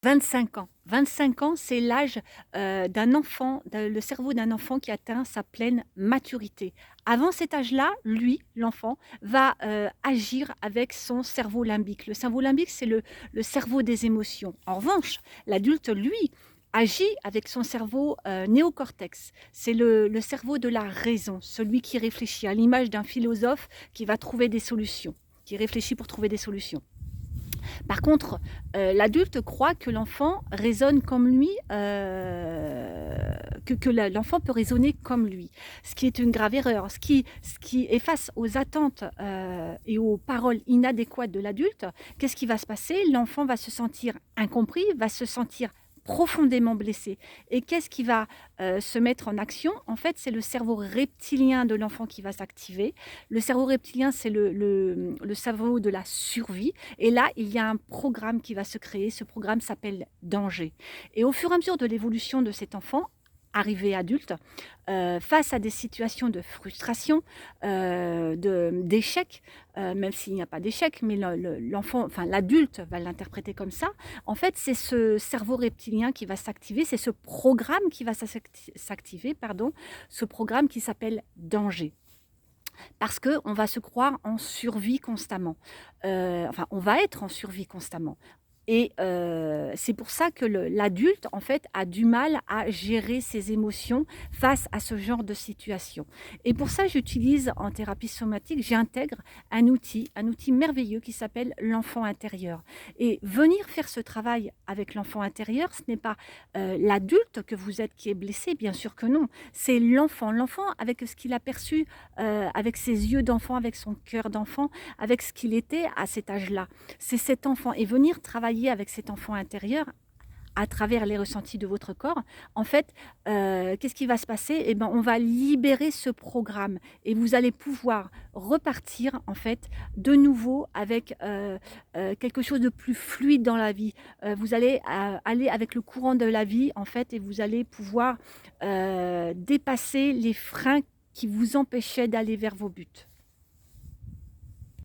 25 ans. 25 ans, c'est l'âge, d'un enfant, le cerveau d'un enfant qui atteint sa pleine maturité. Avant cet âge-là, lui, l'enfant, va, agir avec son cerveau limbique. Le cerveau limbique, c'est le cerveau des émotions. En revanche, l'adulte, lui, agit avec son cerveau, néocortex. C'est le cerveau de la raison, celui qui réfléchit, à l'image d'un philosophe qui va trouver des solutions, qui réfléchit pour trouver des solutions. Par contre, l'adulte croit que l'enfant raisonne comme lui, que l'enfant peut raisonner comme lui, ce qui est une grave erreur. Ce qui est face aux attentes, et aux paroles inadéquates de l'adulte, qu'est-ce qui va se passer? L'enfant va se sentir incompris, va se sentir profondément blessé. Et qu'est-ce qui va, se mettre en action? En fait, c'est le cerveau reptilien de l'enfant qui va s'activer. Le cerveau reptilien, c'est le cerveau de la survie, et là, il y a un programme qui va se créer. Ce programme s'appelle danger. Et au fur et à mesure de l'évolution de cet enfant, arrivé adulte, face à des situations de frustration, d'échec, même s'il n'y a pas d'échec, mais l'enfant, enfin l'adulte va l'interpréter comme ça. En fait, c'est ce cerveau reptilien qui va s'activer, c'est ce programme qui va s'activer, pardon, ce programme qui s'appelle danger. Parce qu'on va se croire en survie constamment. Enfin, on va être en survie constamment. Et c'est pour ça que l'adulte, en fait, a du mal à gérer ses émotions face à ce genre de situation. Et pour ça, j'utilise en thérapie somatique, j'intègre un outil merveilleux qui s'appelle l'enfant intérieur. Et venir faire ce travail avec l'enfant intérieur, ce n'est pas l'adulte que vous êtes qui est blessé, bien sûr que non. C'est l'enfant. L'enfant avec ce qu'il a perçu, avec ses yeux d'enfant, avec son cœur d'enfant, avec ce qu'il était à cet âge-là. C'est cet enfant, et venir travailler avec cet enfant intérieur à travers les ressentis de votre corps, en fait, qu'est-ce qui va se passer? Eh ben, on va libérer ce programme, et vous allez pouvoir repartir, en fait, de nouveau avec, quelque chose de plus fluide dans la vie. Vous allez, aller avec le courant de la vie, en fait, et vous allez pouvoir, dépasser les freins qui vous empêchaient d'aller vers vos buts.